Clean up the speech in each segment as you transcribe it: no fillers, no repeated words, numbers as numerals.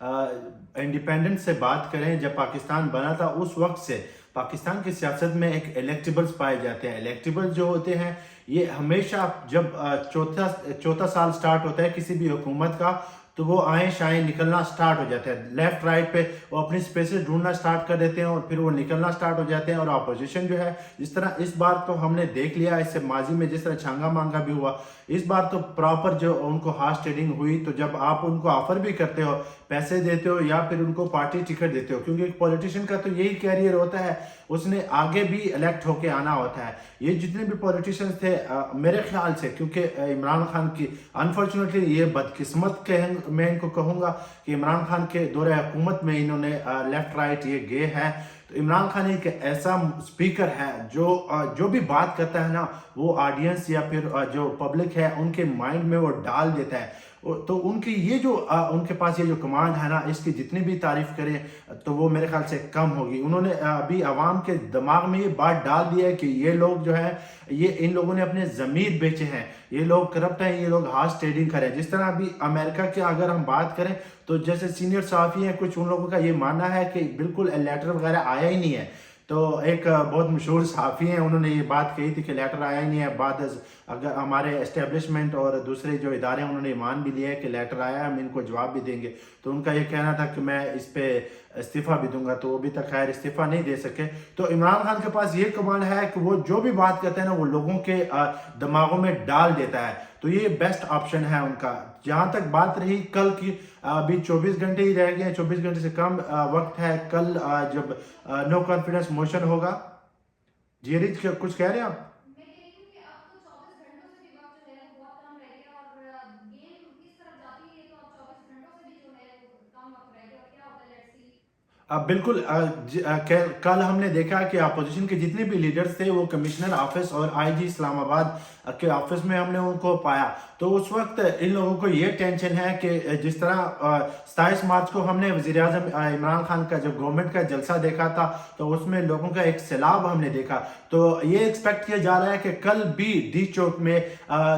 Independence سے بات کریں، جب پاکستان بنا تھا اس وقت سے پاکستان کی سیاست میں ایک الیکٹیبلز پائے جاتے ہیں. الیکٹیبلز جو ہوتے ہیں یہ ہمیشہ جب چوتھا سال سٹارٹ ہوتا ہے کسی بھی حکومت کا تو وہ آئیں شائیں نکلنا سٹارٹ ہو جاتے ہیں. لیفٹ رائٹ پہ وہ اپنی سپیسز ڈھونڈنا سٹارٹ کر دیتے ہیں اور پھر وہ نکلنا سٹارٹ ہو جاتے ہیں. اور اپوزیشن جو ہے جس طرح اس بار تو ہم نے دیکھ لیا، اس سے ماضی میں جس طرح چھانگا مانگا بھی ہوا، اس بار تو پراپر جو ان کو ہارس ٹریڈنگ ہوئی. تو جب آپ ان کو آفر بھی کرتے ہو، پیسے دیتے ہو یا پھر ان کو پارٹی ٹکٹ دیتے ہو، کیونکہ ایک پولیٹیشین کا تو یہی کیریئر ہوتا ہے، اس نے آگے بھی الیکٹ ہو کے آنا ہوتا ہے. یہ جتنے بھی پولیٹیشینز تھے میرے خیال سے، کیونکہ عمران خان کی انفارچونیٹلی یہ بدقسمت میں ان کو کہوں گا کہ عمران خان کے دور حکومت میں انہوں نے لیفٹ رائٹ یہ گئے ہیں. تو عمران خان ایک ایسا سپیکر ہے جو بھی بات کرتا ہے نا وہ آڈینس یا پھر جو پبلک ہے ان کے مائنڈ میں وہ ڈال دیتا ہے. تو ان کی یہ جو ان کے پاس یہ جو کمانڈ ہے نا، اس کی جتنی بھی تعریف کریں تو وہ میرے خیال سے کم ہوگی. انہوں نے ابھی عوام کے دماغ میں یہ بات ڈال دی ہے کہ یہ لوگ جو ہے ان لوگوں نے اپنے ضمیر بیچے ہیں، یہ لوگ کرپٹ ہیں، یہ لوگ ہارس ٹریڈنگ کریں. جس طرح ابھی امریکہ کے اگر ہم بات کریں تو جیسے سینئر صحافی ہیں کچھ، ان لوگوں کا یہ ماننا ہے کہ بالکل لیٹر وغیرہ آیا ہی نہیں ہے. تو ایک بہت مشہور صحافی ہیں، انہوں نے یہ بات کہی تھی کہ لیٹر آیا ہی نہیں ہے. بعد اگر ہمارے اسٹیبلشمنٹ اور دوسرے جو ادارے ہیں انہوں نے مان بھی لیا ہے کہ لیٹر آیا ہے، ہم ان کو جواب بھی دیں گے. تو ان کا یہ کہنا تھا کہ میں اس پہ استعفیٰ بھی دوں گا، تو وہ ابھی تک خیر استعفیٰ نہیں دے سکے. تو عمران خان کے پاس یہ کمانڈ ہے کہ وہ جو بھی بات کرتے ہیں نا وہ لوگوں کے دماغوں میں ڈال دیتا ہے. تو یہ بیسٹ آپشن ہے ان کا. جہاں تک بات رہی کل کی، ابھی 24 گھنٹے ہی رہ گئے ہیں، 24 گھنٹے سے کم وقت ہے. کل جب نو کانفیڈنس موشن ہوگا. جی ریچ کچھ کہہ رہے ہیں آپ؟ بالکل. کل ہم نے دیکھا کہ اپوزیشن کے جتنے بھی لیڈرز تھے وہ کمشنر آفس اور آئی جی اسلام آباد کے آفس میں ہم نے ان کو پایا. تو اس وقت ان لوگوں کو یہ ٹینشن ہے کہ جس طرح 27 مارچ کو ہم نے وزیر اعظم عمران خان کا جو گورنمنٹ کا جلسہ دیکھا تھا تو اس میں لوگوں کا ایک سیلاب ہم نے دیکھا. تو یہ ایکسپیکٹ کیا جا رہا ہے کہ کل بھی ڈی چوک میں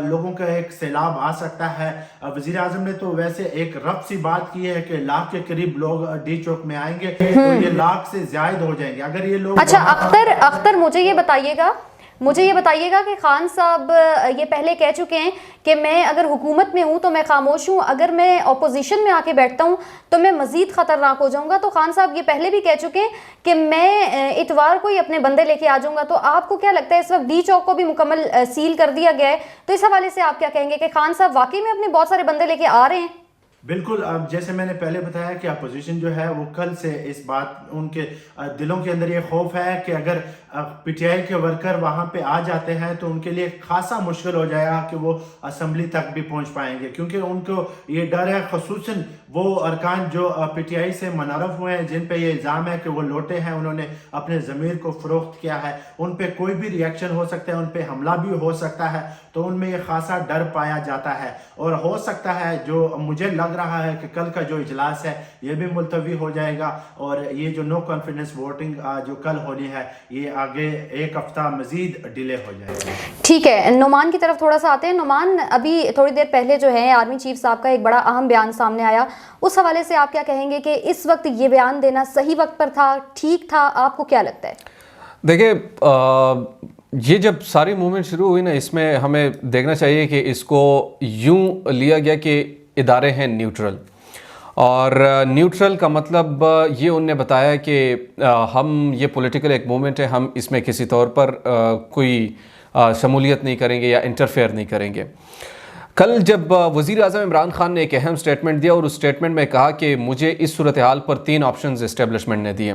لوگوں کا ایک سیلاب آ سکتا ہے. وزیر اعظم نے تو ویسے ایک رف سی بات کی ہے کہ 1 لاکھ کے قریب لوگ ڈی چوک میں آئیں گے، تو یہ 1 لاکھ سے زائد ہو جائیں گے اگر یہ لوگ. اچھا اختر مجھے یہ بتائیے گا کہ خان صاحب یہ پہلے کہہ چکے ہیں کہ میں اگر حکومت میں ہوں تو میں خاموش ہوں، اگر میں اپوزیشن میں آ کے بیٹھتا ہوں تو میں مزید خطرناک ہو جاؤں گا. تو خان صاحب یہ پہلے بھی کہہ چکے ہیں کہ میں اتوار کو ہی اپنے بندے لے کے آ جاؤں گا. تو آپ کو کیا لگتا ہے اس وقت ڈی چوک کو بھی مکمل سیل کر دیا گیا ہے، تو اس حوالے سے آپ کیا کہیں گے کہ خان صاحب واقعی میں اپنے بہت سارے بندے لے کے آ رہے ہیں؟ بالکل. اب جیسے میں نے پہلے بتایا کہ اپوزیشن جو ہے وہ کل سے اس بات، ان کے دلوں کے اندر یہ خوف ہے کہ اگر پی ٹی آئی کے ورکر وہاں پہ آ جاتے ہیں تو ان کے لیے خاصا مشکل ہو جائے گا کہ وہ اسمبلی تک بھی پہنچ پائیں گے، کیونکہ ان کو یہ ڈر ہے. خصوصاً وہ ارکان جو پی ٹی آئی سے منعرف ہوئے ہیں، جن پہ یہ الزام ہے کہ وہ لوٹے ہیں، انہوں نے اپنے ضمیر کو فروخت کیا ہے، ان پہ کوئی بھی ریئیکشن ہو سکتا ہے، ان پہ حملہ بھی ہو سکتا ہے. تو ان میں یہ خاصا ڈر پایا جاتا ہے. اور ہو سکتا ہے، جو مجھے لگ رہا ہے کہ کل کا جو اجلاس ہے یہ بھی ملتوی ہو جائے گا، اور یہ جو نو کانفیڈنس ووٹنگ جو کل ہونی ہے یہ آگے 1 ہفتہ مزید ڈیلے ہو جائے گا. ٹھیک ہے، نعمان کی طرف تھوڑا سا آتے ہیں. نعمان، ابھی تھوڑی دیر پہلے جو ہے آرمی چیف صاحب کا ایک بڑا اہم بیان سامنے آیا، اس حوالے سے آپ کیا کہیں گے کہ اس وقت یہ بیان دینا صحیح وقت پر تھا، ٹھیک تھا؟ آپ کو کیا لگتا ہے؟ دیکھیں، یہ جب ساری موومنٹ شروع ہوئی نا، اس میں ہمیں دیکھنا چاہیے کہ اس کو یوں لیا گیا کہ ادارے ہیں نیوٹرل، اور نیوٹرل کا مطلب یہ انہوں نے بتایا کہ ہم یہ پولیٹیکل ایک موومنٹ ہے، ہم اس میں کسی طور پر کوئی شمولیت نہیں کریں گے یا انٹرفیئر نہیں کریں گے. کل جب وزیر اعظم عمران خان نے ایک اہم سٹیٹمنٹ دیا اور اس سٹیٹمنٹ میں کہا کہ مجھے اس صورتحال پر 3 آپشنز اسٹیبلشمنٹ نے دیے.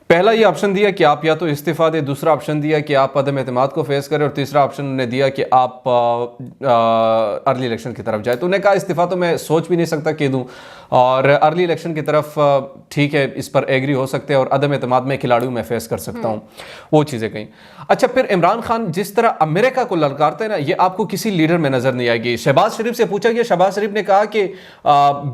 پہلا یہ آپشن دیا کہ آپ یا تو استعفیٰ دیں، دوسرا آپشن دیا کہ آپ عدم اعتماد کو فیس کریں، اور تیسرا آپشن انہوں نے دیا کہ آپ ارلی الیکشن کی طرف جائیں. تو انہوں نے کہا استعفیٰ تو میں سوچ بھی نہیں سکتا کہ دوں، اور ارلی الیکشن کی طرف ٹھیک ہے، اس پر ایگری ہو سکتے ہیں، اور عدم اعتماد میں کھلاڑیوں میں فیس کر سکتا ہوں، وہ چیزیں کہیں. اچھا، پھر عمران خان جس طرح امریکہ کو للکارتے ہیں نا، یہ آپ کو کسی لیڈر میں نظر نہیں آئے گی. شہباز شریف سے پوچھا گیا، شہباز شریف نے کہا کہ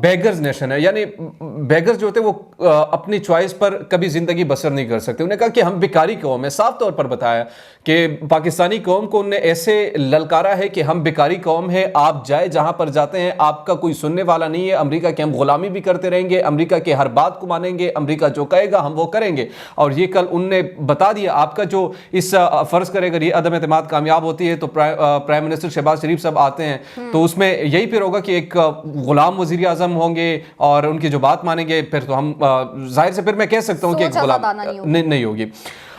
بیگرز نیشن ہے، یعنی بیگرز جو ہوتے ہیں وہ اپنی چوائس پر کبھی زندگی بسر نہیں کر سکتے. انہوں نے کہا کہ ہم بیکاری قوم ہیں، صاف طور پر بتایا کہ پاکستانی قوم کو انہوں نے ایسے للکارا ہے کہ ہم بیکاری قوم ہیں، آپ جائے جہاں پر جاتے ہیں آپ کا کوئی سننے والا نہیں ہے، امریکہ کے ہم غلامی بھی کرتے رہیں گے, امریکہ کے ہر بات کو مانیں گے, امریکہ جو کہے گا ہم وہ کریں گے. اور یہ کل ان نے بتا دیا. آپ کا جو اس فرض کرے اگر یہ عدم اعتماد کامیاب ہوتی ہے تو پرائم منسٹر شہباز شریف صاحب آتے ہیں تو اس میں یہی پھر ہوگا کہ ایک غلام وزیر اعظم ہوں گے اور ان کی جو بات مانیں گے, پھر تو ہم ظاہر سے پھر میں کہہ سکتا ہوں کہ ایک غلام نہیں ہوگی.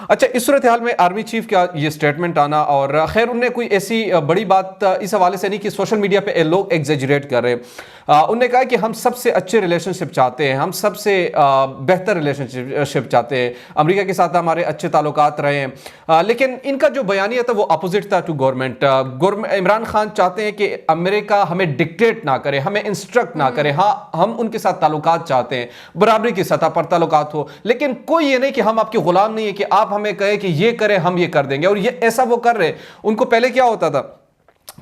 اچھا, اس صورتحال میں آرمی چیف کا یہ سٹیٹمنٹ آنا, اور خیر انہوں نے کوئی ایسی بڑی بات اس حوالے سے نہیں کہ سوشل میڈیا پہ لوگ ایگزیجریٹ کر رہے ہیں. انہوں نے کہا کہ ہم سب سے اچھے ریلیشن شپ چاہتے ہیں, ہم سب سے بہتر ریلیشن شپ چاہتے ہیں, امریکہ کے ساتھ ہمارے اچھے تعلقات رہے ہیں. لیکن ان کا جو بیانیہ تھا وہ اپوزٹ تھا ٹو گورنمنٹ. عمران خان چاہتے ہیں کہ امریکہ ہمیں ڈکٹیٹ نہ کرے, ہمیں انسٹرکٹ نہ کرے. ہاں, ہم ان کے ساتھ تعلقات چاہتے ہیں, برابری کی سطح پر تعلقات ہو, لیکن کوئی یہ نہیں کہ ہم آپ کے غلام نہیں ہے کہ آپ ہمیں کہے کہ یہ کریں ہم یہ کر دیں گے. اور یہ ایسا وہ کر رہے. ان کو پہلے کیا ہوتا تھا,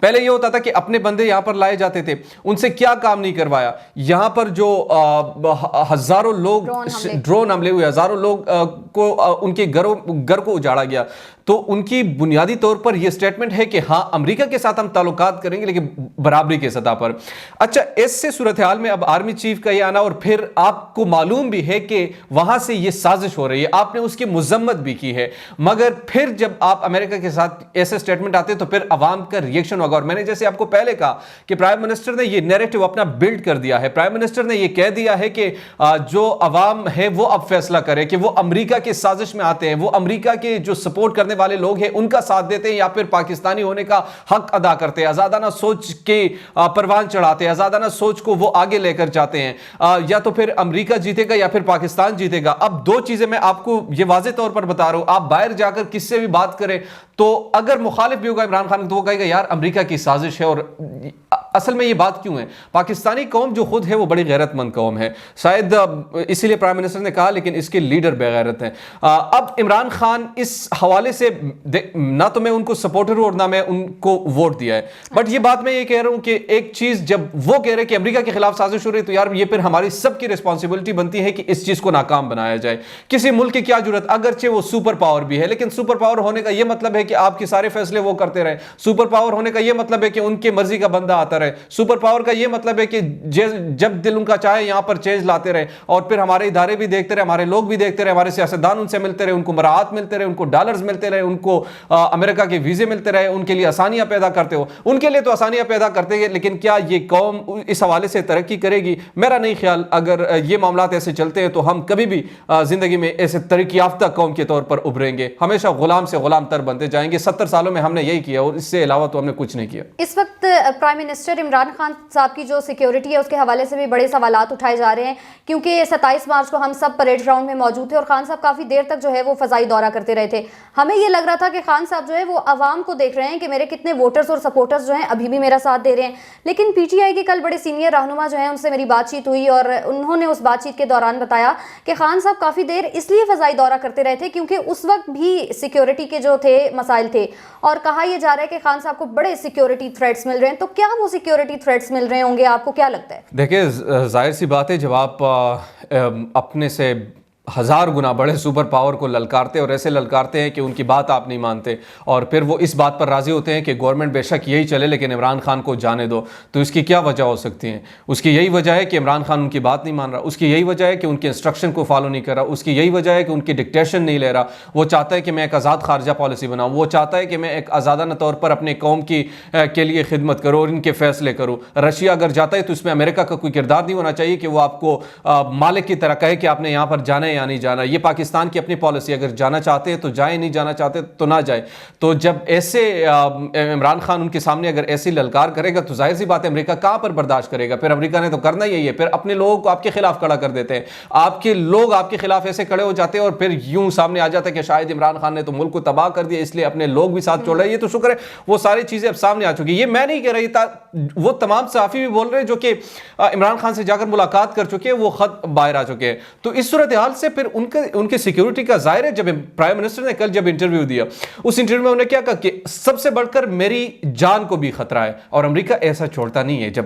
پہلے یہ ہوتا تھا کہ اپنے بندے یہاں پر لائے جاتے تھے, ان سے کیا کام نہیں کروایا. یہاں پر جو ہزاروں لوگ ڈرون حملے ہوئے, ہزاروں لوگ کو ان کے گھر کو اجاڑا گیا, تو ان کی بنیادی طور پر یہ سٹیٹمنٹ ہے کہ ہاں امریکہ کے ساتھ ہم تعلقات کریں گے لیکن برابری کے سطح پر. اچھا, ایسے صورتحال میں اب آرمی چیف کا یہ آنا, اور پھر آپ کو معلوم بھی ہے کہ وہاں سے یہ سازش ہو رہی ہے, آپ نے اس کی مذمت بھی کی ہے, مگر پھر جب آپ امریکہ کے ساتھ ایسے سٹیٹمنٹ آتے تو پھر عوام کا ریئیکشن ہوگا. اور میں نے جیسے آپ کو پہلے کہا کہ پرائم منسٹر نے یہ نیریٹو اپنا بلڈ کر دیا ہے. پرائم منسٹر نے یہ کہہ دیا ہے کہ جو عوام ہے وہ اب فیصلہ کرے کہ وہ امریکہ کے سازش میں آتے ہیں, وہ امریکہ کے جو سپورٹ کرنے والے لوگ ہیں ان کا ساتھ دیتے ہیں, یا پھر پاکستانی ہونے کا حق ادا کرتے ہیں, آزادانہ سوچ کے پروان چڑھاتے ہیں, آزادانہ سوچ کو وہ آگے لے کر جاتے ہیں. یا تو پھر امریکہ جیتے گا یا پھر پاکستان جیتے گا. اب دو چیزیں میں آپ کو یہ واضح طور پر بتا رہا ہوں. آپ باہر جا کر کس سے بھی بات کریں تو اگر مخالف بھی ہوگا عمران خان تو وہ کہے گا یار امریکہ کی سازش ہے. اور اصل میں یہ بات کیوں ہے, پاکستانی قوم جو خود ہے وہ بڑی غیرت مند قوم ہے, شاید اسی لیے پرائم منسٹر نے کہا, لیکن اس کے لیڈر بے غیرت ہیں. اب عمران خان اس حوالے سے نہ تو میں ان کو سپورٹر ہوں اور نہ میں ان کو ووٹ دیا ہے, بٹ یہ بات میں یہ کہہ رہا ہوں کہ ایک چیز جب وہ کہہ رہے کہ امریکہ کے خلاف سازش ہو رہی ہے تو یار یہ پھر ہماری سب کی ریسپانسبلٹی بنتی ہے کہ اس چیز کو ناکام بنایا جائے. کسی ملک کی کیا ضرورت, اگرچہ وہ سپر پاور بھی ہے, لیکن سپر پاور ہونے کا یہ مطلب ہے کہ آپ کے سارے فیصلے وہ کرتے رہے. سپر پاور ہونے کا یہ مطلب ہے کہ ان کے مرضی کا بندہ آتا رہے. سپر پاور کا یہ مطلب ہے کہ جب دل ان کا چاہے یہاں پر چینج لاتے رہے, اور پھر ہمارے ادارے بھی دیکھتے رہے, ہمارے لوگ بھی دیکھتے رہے, ہمارے سیاستدان ان سے ملتے رہے, ان کو مراعات ملتے رہے, ان کو ڈالرز ملتے رہے, ان کو امریکہ کے ویزے ملتے رہے, ان کے لیے آسانیاں پیدا کرتے ہو. ان کے لیے تو آسانیاں پیدا کرتے ہیں, لیکن کیا یہ قوم اس حوالے سے ترقی کرے گی؟ میرا نہیں خیال. اگر یہ معاملات ایسے چلتے ہیں تو ہم کبھی بھی زندگی میں ایسے ترقی یافتہ قوم کے طور پر ابھریں گے, ہمیشہ غلام سے غلام تر بنتے جائیں گے. 70 سالوں میں ہم نے یہی کیا, اور اس سے علاوہ تو ہم نے کچھ نہیں کیا. اس وقت پرائم منسٹر عمران خان صاحب کی جو سیکیورٹی ہے اس کے حوالے سے بھی بڑے سوالات اٹھائے جا رہے ہیں, کیونکہ 27 مارچ کو ہم سب پریڈ گراؤنڈ میں موجود تھے اور خان صاحب کافی دیر تک جو ہے وہ فضائی دورہ کرتے رہے تھے. ہمیں یہ لگ رہا تھا کہ خان صاحب جو ہے وہ عوام کو دیکھ رہے ہیں کہ میرے کتنے ووٹرز اور سپورٹرز جو ہیں ابھی بھی میرا ساتھ دے رہے ہیں. لیکن پی ٹی آئی کے کل بڑے سینئر رہنما جو ہیں ان سے میری بات چیت ہوئی, اور انہوں نے اس بات چیت کے دوران بتایا کہ خان صاحب کافی دیر اس لیے فضائی دورہ کرتے رہے تھے کیونکہ اس وقت بھی سیکیورٹی کے جو تھے مسائل تھے, اور کہا یہ جا رہا ہے کہ خان صاحب کو بڑے سیکیورٹی تھریٹس مل رہے ہیں. تو کیا وہ سیکیورٹی تھریٹس مل رہے ہوں گے, آپ کو کیا لگتا ہے؟ دیکھیں, ظاہر سی بات ہے جب آپ اپنے سے 1000 گنا بڑے سپر پاور کو للکارتے اور ایسے للکارتے ہیں کہ ان کی بات آپ نہیں مانتے, اور پھر وہ اس بات پر راضی ہوتے ہیں کہ گورنمنٹ بے شک یہی چلے لیکن عمران خان کو جانے دو, تو اس کی کیا وجہ ہو سکتی ہے؟ اس کی یہی وجہ ہے کہ عمران خان ان کی بات نہیں مان رہا, اس کی یہی وجہ ہے کہ ان کے انسٹرکشن کو فالو نہیں کر رہا, اس کی یہی وجہ ہے کہ ان کی ڈکٹیشن نہیں لے رہا. وہ چاہتا ہے کہ میں ایک آزاد خارجہ پالیسی بناؤں, وہ چاہتا ہے کہ میں ایک آزادانہ طور پر اپنے قوم کے لیے خدمت کروں اور ان کے فیصلے کروں. رشیا اگر جاتا ہے تو اس میں امریکہ کا کوئی کردار نہیں ہونا چاہیے کہ وہ آپ کو مالک کی طرح کہے کہ آپ نے یہاں پر جانا ہے یا نہیں جانا. یہ پاکستان کی اپنی پالیسی, اگر جانا چاہتے ہیں تو جائیں, نہیں جانا چاہتے تو نہ جائے. تو جب ایسے عمران خان ان کے سامنے اگر ایسی للکار کرے گا تو ظاہر سی بات ہے امریکہ کہاں پر برداشت کرے گا؟ پھر امریکہ نے تو کرنا یہی ہے, پھر اپنے لوگوں کو آپ کے خلاف کھڑا کر دیتے ہیں, آپ کے لوگ آپ کے خلاف ایسے کھڑے ہو جاتے ہیں, اور پھر یوں سامنے آ جاتا ہے کہ شاید عمران خان نے تو ملک کو تباہ کر دیا اس لیے اپنے لوگ بھی ساتھ چھوڑ رہے ہیں. یہ تو شکر ہے وہ ساری چیزیں اب سامنے آ چکی. یہ میں نہیں کہہ رہی تھا, وہ تمام صحافی بھی بول رہے ہیں جو کہ عمران خان سے جا کر ملاقات کر چکے ہیں, وہ خط باہر آ چکے ہیں. تو اس صورتحال سے پھر ان کے سیکیورٹی کا ظاہر ہے. جب پرائم منسٹر نے کل جب انٹرویو دیا, اس انٹرویو میں انہوں نے کیا کہا کہ سب سے بڑھ کر میری جان کو بھی خطرہ ہے, اور امریکہ ایسا چھوڑتا نہیں ہے. جب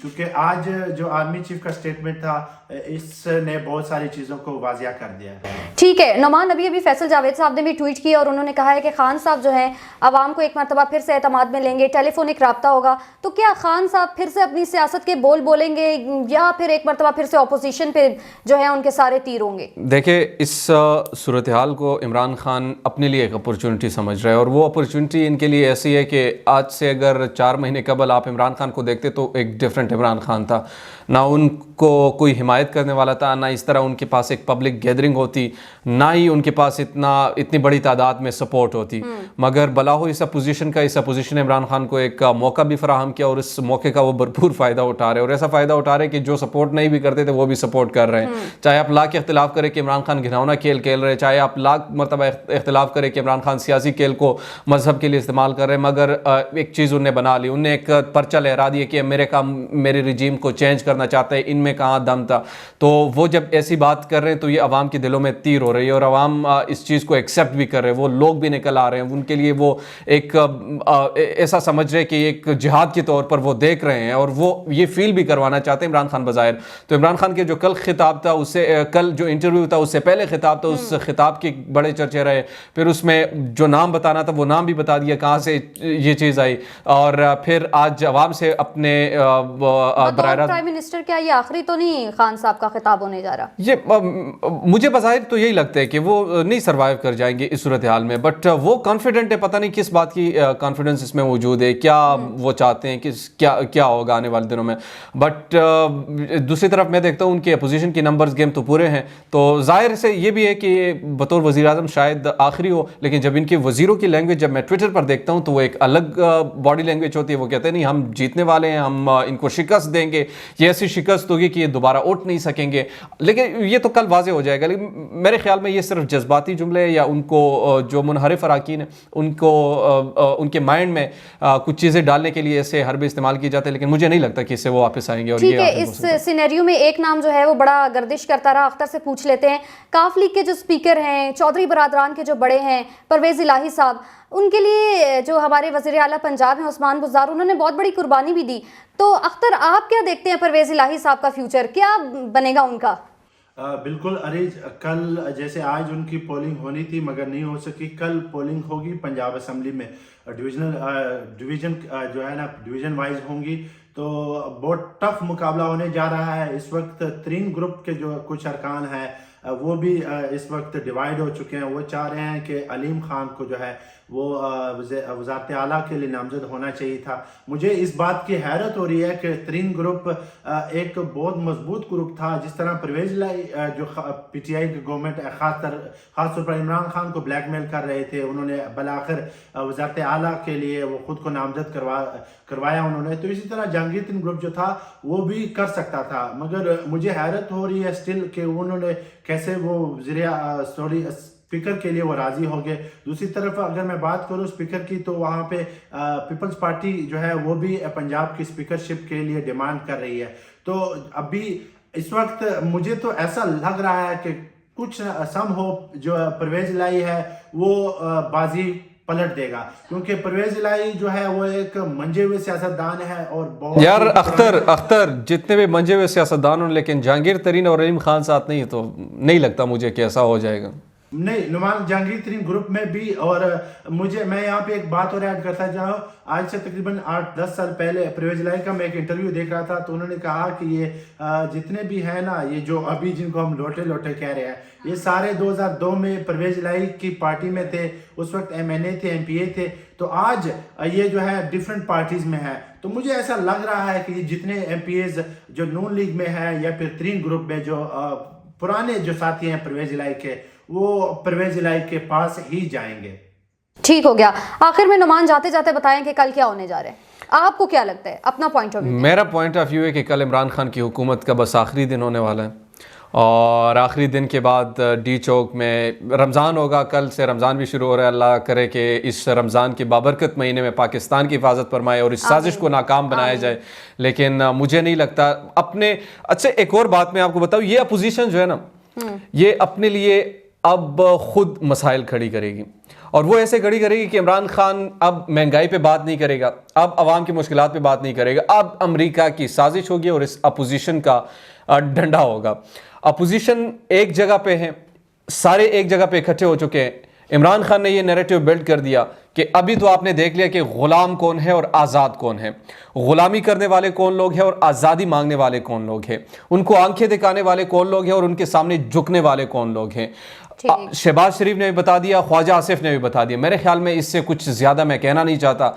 کیونکہ آج جو آرمی چیف کا اسٹیٹمنٹ تھا اس نے بہت ساری چیزوں کو واضح کر دیا. ٹھیک ہے نعمان, ابھی فیصل جاوید صاحب نے بھی ٹویٹ کیا اور انہوں نے کہا ہے کہ خان صاحب جو ہیں عوام کو ایک مرتبہ پھر سے اعتماد میں لیں گے, ٹیلی فونک رابطہ ہوگا. تو کیا خان صاحب پھر سے اپنی سیاست کے بول بولیں گے یا پھر ایک مرتبہ پھر سے اپوزیشن پہ جو ہے ان کے سارے تیر ہوں گے؟ دیکھیں اس صورتحال کو عمران خان اپنے لیے ایک اپرچونٹی سمجھ رہے ہیں, اور وہ اپرچونٹی ان کے لیے ایسی ہے کہ آج سے اگر 4 مہینے قبل آپ عمران خان کو دیکھتے تو ایک ڈیفرنٹ عمران خان تھا. نہ ان کو کوئی حمایت کرنے والا تھا, نہ اس طرح ان کے پاس ایک پبلک گیدرنگ ہوتی, نہ ہی ان کے پاس اتنی بڑی تعداد میں سپورٹ ہوتی. مگر بلا ہو اس اپوزیشن عمران خان کو ایک موقع بھی فراہم کیا, اور اس موقع کا وہ بھرپور فائدہ اٹھا رہے ہیں, اور ایسا فائدہ اٹھا رہے ہیں کہ جو سپورٹ نہیں بھی کرتے تھے وہ بھی سپورٹ کر رہے ہیں. چاہے آپ لاکھ اختلاف کرے کہ عمران خان گھناؤنا کھیل کھیل رہے, چاہے آپ لاکھ مرتبہ اختلاف کرے کہ عمران خان سیاسی کھیل کو مذہب کے لیے استعمال کر رہے ہیں, مگر ایک چیز انہیں بنا لی, انہیں ایک پرچہ لہرا دیا کہ میرے رجیم کو چینج کرنا چاہتے ہیں, ان میں کہاں دم تھا. تو وہ جب ایسی بات کر رہے ہیں تو یہ عوام کے دلوں میں تیر ہو رہی ہے, اور عوام اس چیز کو ایکسیپٹ بھی کر رہے ہیں. وہ لوگ بھی نکل آ رہے ہیں, ان کے لیے وہ ایک ایسا سمجھ رہے کہ ایک جہاد کے طور پر وہ دیکھ رہے ہیں, اور وہ یہ فیل بھی کروانا چاہتے ہیں عمران خان بظاہر. تو عمران خان کے جو کل خطاب تھا, اس سے کل جو انٹرویو تھا, اس سے پہلے خطاب تھا, اس خطاب کے بڑے چرچے رہے. پھر اس میں جو نام بتانا تھا وہ نام بھی بتا دیا کہاں سے یہ چیز آئی, اور پھر آج عوام سے اپنے براہ راست پرائم منسٹر, کیا یہ آخری تو نہیں خان صاحب کا خطاب ہونے جا رہا؟ یہ مجھے بظاہر تو یہی لگتا ہے کہ وہ نہیں سروائیو کر جائیں گے اس صورتحال میں, بٹ وہ کانفیڈنٹ ہے. پتہ نہیں کس بات کی کانفیڈنس اس میں موجود ہے, کیا وہ چاہتے ہیں کہ کیا ہوگا آنے والے دنوں میں. بٹ دوسری طرف میں دیکھتا ہوں ان کے اپوزیشن کی نمبرز گیم تو پورے ہیں, تو ظاہر سے یہ بھی ہے کہ بطور وزیر اعظم شاید آخری ہو, لیکن جب ان کے وزیروں کی لینگویج جب میں ٹویٹر پر دیکھتا ہوں تو وہ ایک الگ باڈی لینگویج ہوتی ہے. وہ کہتے ہیں نہیں ہم جیتنے والے ہیں, ہم ان کو شکست دیں گے, یہ ایسی شکست ہوگی کہ یہ دوبارہ اٹھ نہیں سکیں گے. لیکن یہ تو کل واضح ہو جائے گا. لیکن میرے خیال میں یہ صرف جذباتی جملے, یا ان کو جو منحرف اراکین ہیں ان کو ان کے مائنڈ میں کچھ چیزیں ڈالنے کے لیے ایسے حربے استعمال کی جاتے ہیں, لیکن مجھے نہیں لگتا کہ اس سے وہ واپس آئیں گے. اور ٹھیک ہے, اس سینیریو میں ایک نام جو ہے وہ بڑا گردش کرتا رہا, اختر سے پوچھ لیتے ہیں. کاف لیگ کے جو اسپیکر ہیں, چودھری برادران کے جو بڑے ہیں, پرویز الہی صاحب, ان کے لیے جو ہمارے وزیر اعلیٰ پنجاب ہیں عثمان بزدار, انہوں نے بہت بڑی قربانی بھی دی. تو اختر آپ کیا دیکھتے ہیں پرویز الہی صاحب کا فیوچر کیا بنے گا ان کا؟ بالکل اریج, کل جیسے آج ان کی پولنگ ہونی تھی مگر نہیں ہو سکی, کل پولنگ ہوگی پنجاب اسمبلی میں, ڈویژن جو ہے نا ڈویژن وائز ہوں گی, تو بہت ٹف مقابلہ ہونے جا رہا ہے. اس وقت 3 گروپ کے جو کچھ ارکان ہیں وہ بھی اس وقت ڈیوائیڈ ہو چکے ہیں. وہ چاہ رہے ہیں کہ علیم خان کو جو ہے وہ وزارت اعلیٰ کے لیے نامزد ہونا چاہیے تھا. مجھے اس بات کی حیرت ہو رہی ہے کہ 3 گروپ ایک بہت مضبوط گروپ تھا. جس طرح پرویز الہی جو پی ٹی آئی کی گورنمنٹ خاص طور پر عمران خان کو بلیک میل کر رہے تھے, انہوں نے بالآخر وزارت اعلیٰ کے لیے وہ خود کو نامزد کروایا انہوں نے. تو اسی طرح جہانگیر ترین گروپ جو تھا وہ بھی کر سکتا تھا, مگر مجھے حیرت ہو رہی ہے اسٹل کہ انہوں نے کیسے وہ اسپیکر کے لیے وہ راضی ہو گئے. دوسری طرف اگر میں بات کروں اسپیکر کی, تو وہاں پہ پیپلز پارٹی جو ہے وہ بھی پنجاب کی اسپیکرشپ کے لیے ڈیمانڈ کر رہی ہے. تو ابھی اس وقت مجھے تو ایسا لگ رہا ہے کہ کچھ سم ہوپ جو پرویز الہی ہے وہ بازی پلٹ دے گا, کیونکہ پرویز الہی جو ہے وہ ایک منجے ہوئے سیاستدان ہے. اور بہت یار اختر جتنے بھی منجے ہوئے سیاستدان ہوں, لیکن جہانگیر ترین اور علیم خان ساتھ نہیں, تو نہیں لگتا مجھے کہ ایسا ہو جائے گا. نہیں نعمان, جہانگیر ترین گروپ میں بھی. اور میں یہاں پہ ایک بات اور ایڈ کرتا جاؤں, آج سے تقریباً 8-10 سال پہلے پرویز الہی کا میں ایک انٹرویو دیکھ رہا تھا, تو انہوں نے کہا کہ یہ جتنے بھی ہیں نا, یہ جو ابھی جن کو ہم لوٹے کہہ رہے ہیں, یہ سارے 2002 میں پرویز الہی کی پارٹی میں تھے. اس وقت MNA تھے, MPA تھے. تو آج یہ جو ہے ڈیفرنٹ پارٹیز میں ہے. تو مجھے ایسا لگ رہا ہے کہ یہ جتنے MPAs جو نون لیگ میں ہے یا پھر 3 گروپ میں جو پرانے جو ساتھی ہیں پرویز الہی کے, وہ پرویز الہی کے پاس ہی جائیں گے. ٹھیک ہو گیا. آخر میں نعمان جاتے جاتے بتائیں کہ کل کیا ہونے جا رہا ہے, آپ کو کیا لگتا ہے, اپنا پوائنٹ آف ویو؟ میرا پوائنٹ آف ویو ہے کہ کل عمران خان کی حکومت کا بس آخری دن ہونے والا ہے, اور آخری دن کے بعد ڈی چوک میں رمضان ہوگا. کل سے رمضان بھی شروع ہو رہا ہے. اللہ کرے کہ اس رمضان کے بابرکت مہینے میں پاکستان کی حفاظت فرمائے اور اس سازش کو ناکام بنایا جائے. لیکن مجھے نہیں لگتا اچھا ایک اور بات میں آپ کو بتاؤں, یہ اپوزیشن جو ہے نا, یہ اپنے لیے اب خود مسائل کھڑی کرے گی, اور وہ ایسے کھڑی کرے گی کہ عمران خان اب مہنگائی پہ بات نہیں کرے گا, اب عوام کی مشکلات پہ بات نہیں کرے گا, اب امریکہ کی سازش ہوگی اور اس اپوزیشن کا ڈنڈا ہوگا. اپوزیشن ایک جگہ پہ ہیں, سارے ایک جگہ پہ اکٹھے ہو چکے ہیں. عمران خان نے یہ نیریٹو بلڈ کر دیا کہ ابھی تو آپ نے دیکھ لیا کہ غلام کون ہے اور آزاد کون ہے, غلامی کرنے والے کون لوگ ہیں اور آزادی مانگنے والے کون لوگ ہیں, ان کو آنکھیں دکھانے والے کون لوگ ہیں اور ان کے سامنے جھکنے والے کون لوگ ہیں. شہباز شریف نے بھی بتا دیا, خواجہ آصف نے بھی بتا دیا. میرے خیال میں اس سے کچھ زیادہ میں کہنا نہیں چاہتا.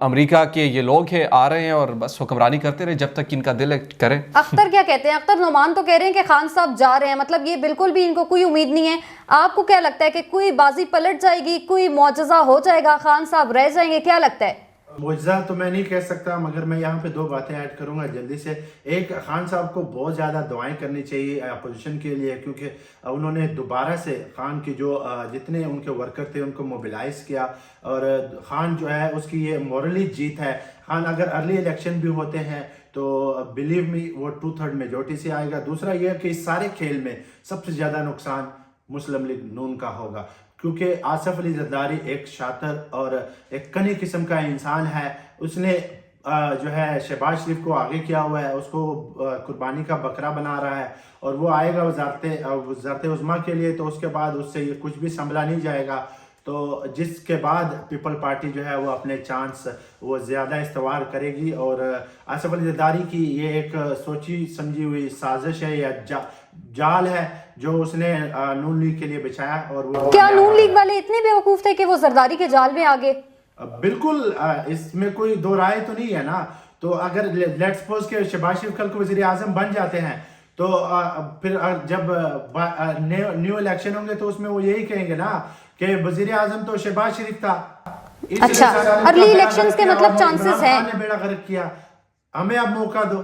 امریکہ کے یہ لوگ ہیں, آ رہے ہیں اور بس حکمرانی کرتے رہے جب تک ان کا دل کرے. اختر کیا کہتے ہیں؟ اختر نعمان تو کہہ رہے ہیں کہ خان صاحب جا رہے ہیں, مطلب یہ بالکل بھی ان کو کوئی امید نہیں ہے. آپ کو کیا لگتا ہے کہ کوئی بازی پلٹ جائے گی, کوئی معجزہ ہو جائے گا, خان صاحب رہ جائیں گے, کیا لگتا ہے؟ معجزہ تو میں نہیں کہہ سکتا, مگر میں یہاں پہ 2 باتیں ایڈ کروں گا جلدی سے. ایک, خان صاحب کو بہت زیادہ دعائیں کرنی چاہیے اپوزیشن کے لیے, کیونکہ انہوں نے دوبارہ سے خان کی جو جتنے ان کے ورکر تھے ان کو موبیلائز کیا, اور خان جو ہے اس کی یہ مورلی جیت ہے. خان اگر ارلی الیکشن بھی ہوتے ہیں تو بلیو می وہ 2/3 میجورٹی سے آئے گا. دوسرا یہ کہ اس سارے کھیل میں سب سے زیادہ نقصان مسلم لیگ نون کا ہوگا, کیونکہ آصف علی زرداری ایک شاطر اور ایک کنی قسم کا انسان ہے. اس نے جو ہے شہباز شریف کو آگے کیا ہوا ہے, اس کو قربانی کا بکرا بنا رہا ہے, اور وہ آئے گا وزارت عظمیٰ کے لیے, تو اس کے بعد اس سے یہ کچھ بھی سنبھلا نہیں جائے گا. تو جس کے بعد پیپل پارٹی جو ہے وہ اپنے چانس وہ زیادہ استوار کرے گی. اور آصف علی زرداری کی یہ ایک سوچی سمجھی ہوئی سازش ہے یا جال ہے جو اس نے نون لیگ کے لیے بچھایا. اور وہ کیا نون لیگ والے اتنے بیوقوف تھے کہ وہ زرداری کے جال میں آگے؟ بالکل, اس میں کوئی 2 رائے تو نہیں ہے نا. تو اگر لیٹ سپوز کہ شہباز شریف کل کو وزیر اعظم بن جاتے ہیں, تو پھر جب نیو الیکشن ہوں گے تو اس میں وہ یہی کہیں گے نا کہ وزیر اعظم تو شہباز شریف تھا. اچھا, ارلی الیکشنز کے مطلب چانسز ہیں. نے بیڑا غرق کیا, ہمیں اب موقع دو,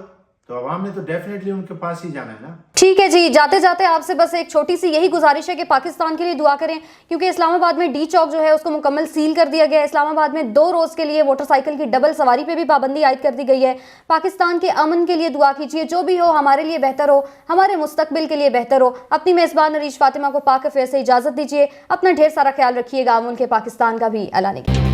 تو عوام نے تو ڈیفینیٹلی ان کے پاس ہی جانا ہے نا. ٹھیک ہے جی, جاتے جاتے آپ سے بس ایک چھوٹی سی یہی گزارش ہے کہ پاکستان کے لیے دعا کریں, کیونکہ اسلام آباد میں ڈی چوک جو ہے اس کو مکمل سیل کر دیا گیا ہے. اسلام آباد میں 2 روز کے لیے موٹر سائیکل کی ڈبل سواری پہ بھی پابندی عائد کر دی گئی ہے. پاکستان کے امن کے لیے دعا کیجیے, جو بھی ہو ہمارے لیے بہتر ہو, ہمارے مستقبل کے لیے بہتر ہو. اپنی میزبان عریش فاطمہ کو پاک افیئر سے اجازت دیجیے. اپنا ڈھیر سارا خیال رکھیے گا. ملک پاکستان کا بھی اللہ نگہدار.